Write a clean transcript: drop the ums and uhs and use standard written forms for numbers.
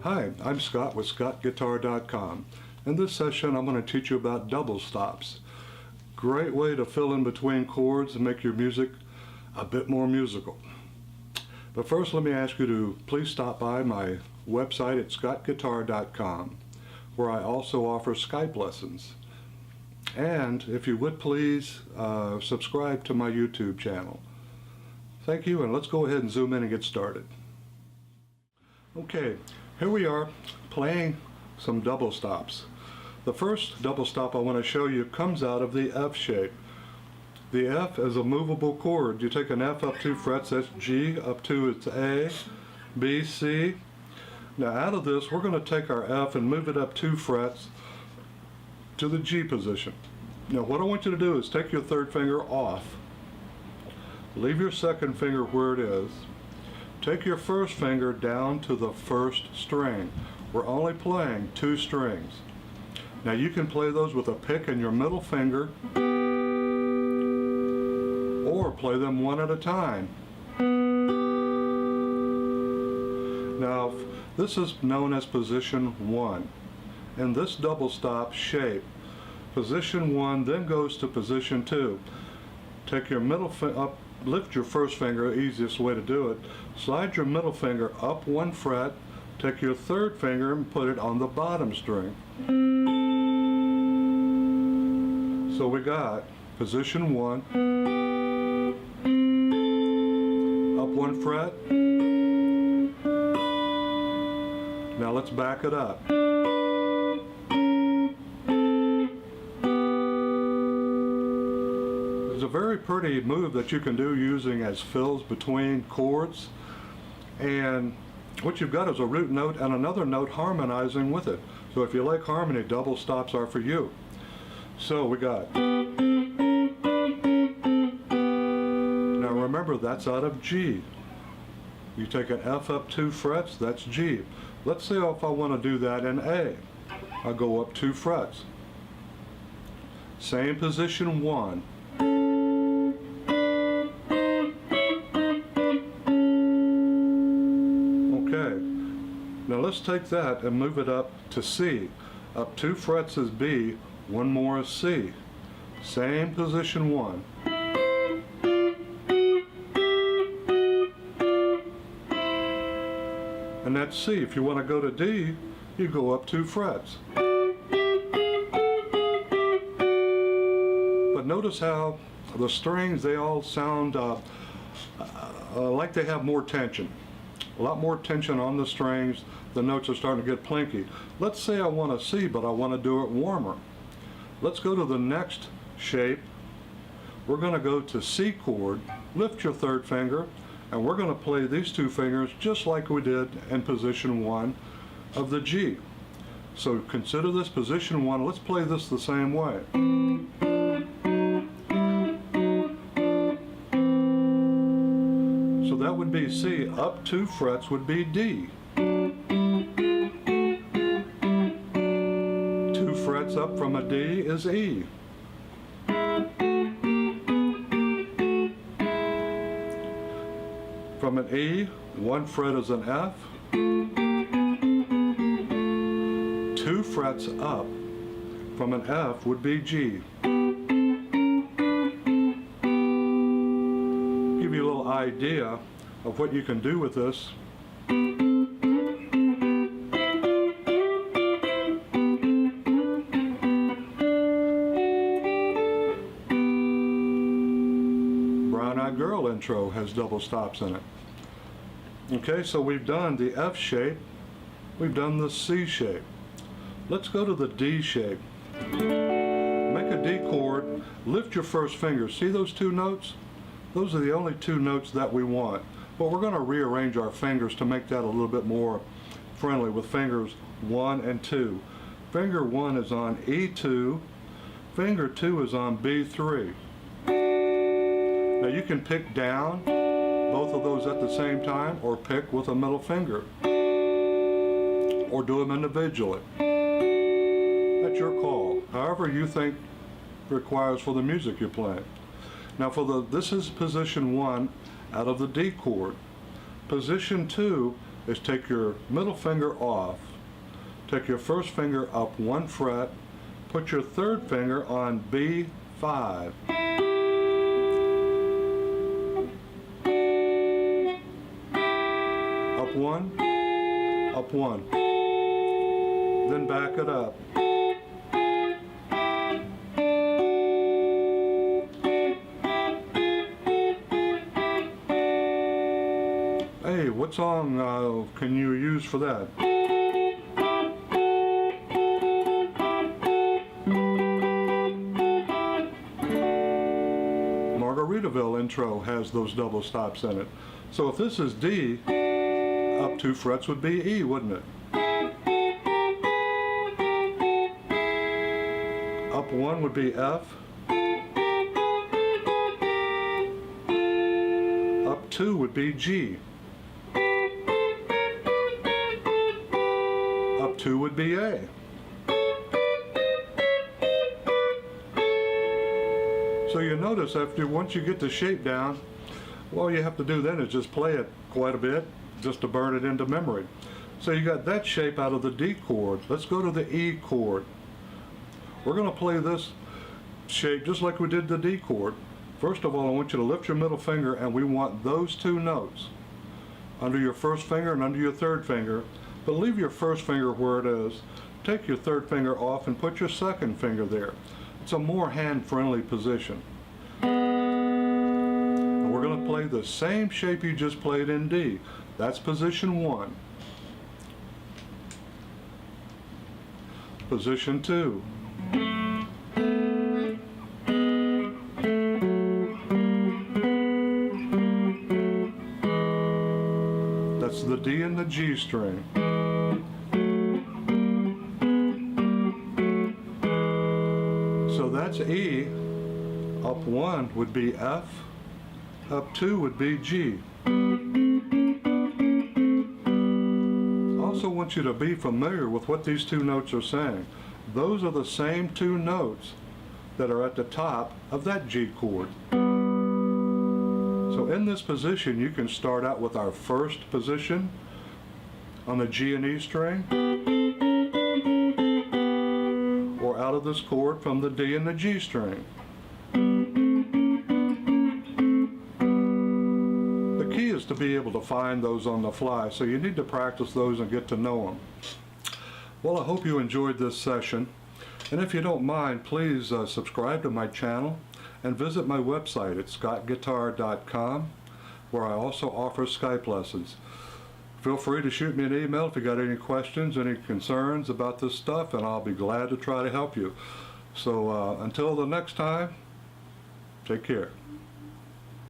Hi, I'm Scott with ScottGuitar.com. In this session I'm going to teach you about double stops. Great way to fill in between chords and make your music a bit more musical. But first let me ask you to please stop by my website at ScottGuitar.com, where I also offer Skype lessons. And if you would please subscribe to my YouTube channel. Thank you, and let's go ahead and zoom in and get started. Okay, here we are playing some double stops. The first double stop I want to show you comes out of the F shape. The F is a movable chord. You take an F up 2 frets, that's G, up 2 it's A, B, C. Now out of this we're going to take our F and move it up 2 frets to the G position. Now what I want you to do is take your third finger off, leave your second finger where it is, take your first finger down to the first string. We're only playing 2 strings. Now you can play those with a pick and your middle finger, or play them one at a time. Now this is known as position 1. In this double stop shape, position 1 then goes to position 2. Take your middle finger up, lift your first finger, easiest way to do it. Slide your middle finger up 1 fret, take your third finger and put it on the bottom string. So we got position 1, up 1 fret. Now let's back it up. It's a very pretty move that you can do using as fills between chords, and what you've got is a root note and another note harmonizing with it. So if you like harmony, double stops are for you. So we got, now remember that's out of G. You take an F up 2 frets, that's G. Let's say if I want to do that in A, I go up 2 frets. Same position 1. Now let's take that and move it up to C. Up 2 frets is B, 1 more is C. Same position 1. And that's C. If you want to go to D, you go up 2 frets. But notice how the strings, they all sound like they have more tension. A lot more tension on the strings. The notes are starting to get plinky. Let's say I want a C, but I want to do it warmer. Let's go to the next shape. We're going to go to C chord, lift your third finger, and we're going to play these 2 fingers just like we did in position 1 of the G. So consider this position 1. Let's play this the same way. So that would be C. Up 2 frets would be D. 2 frets up from a D is E. From an E, 1 fret is an F. 2 frets up from an F would be G. Give you a little idea of what you can do with this. Brown Eyed Girl intro has double stops in it. Okay, so we've done the F shape, we've done the C shape. Let's go to the D shape. Make a D chord, lift your first finger. See those 2 notes? Those are the only 2 notes that we want. But we're going to rearrange our fingers to make that a little bit more friendly with fingers 1 and 2. Finger 1 is on E2, finger 2 is on B3. Now you can pick down both of those at the same time, or pick with a middle finger. or do them individually. That's your call, however you think requires for the music you're playing. Now this is position 1 out of the D chord. Position 2 is take your middle finger off, take your first finger up 1 fret, put your third finger on B5. Up 1, up 1. Then back it up. Hey, what song can you use for that? Margaritaville intro has those double stops in it. So if this is D, up 2 frets would be E, wouldn't it? Up 1 would be F. Up 2 would be G. Up 2 would be A. So you notice once you get the shape down, all you have to do then is just play it quite a bit just to burn it into memory. So you got that shape out of the D chord. Let's go to the E chord. We're going to play this shape just like we did the D chord. First of all, I want you to lift your middle finger, and we want those 2 notes under your first finger and under your third finger, but leave your first finger where it is. Take your third finger off and put your second finger there. It's a more hand-friendly position. And we're going to play the same shape you just played in D. That's position 1. Position 2. That's the D and the G string. So that's E. Up 1 would be F. Up 2 would be G. I also want you to be familiar with what these 2 notes are saying. Those are the same 2 notes that are at the top of that G chord. So in this position, you can start out with our first position on the G and E string, or out of this chord from the D and the G string. The key is to be able to find those on the fly, so you need to practice those and get to know them. Well, I hope you enjoyed this session, and if you don't mind, please subscribe to my channel and visit my website at scottguitar.com, where I also offer Skype lessons. Feel free to shoot me an email if you got any questions, any concerns about this stuff, and I'll be glad to try to help you. So until the next time, take care.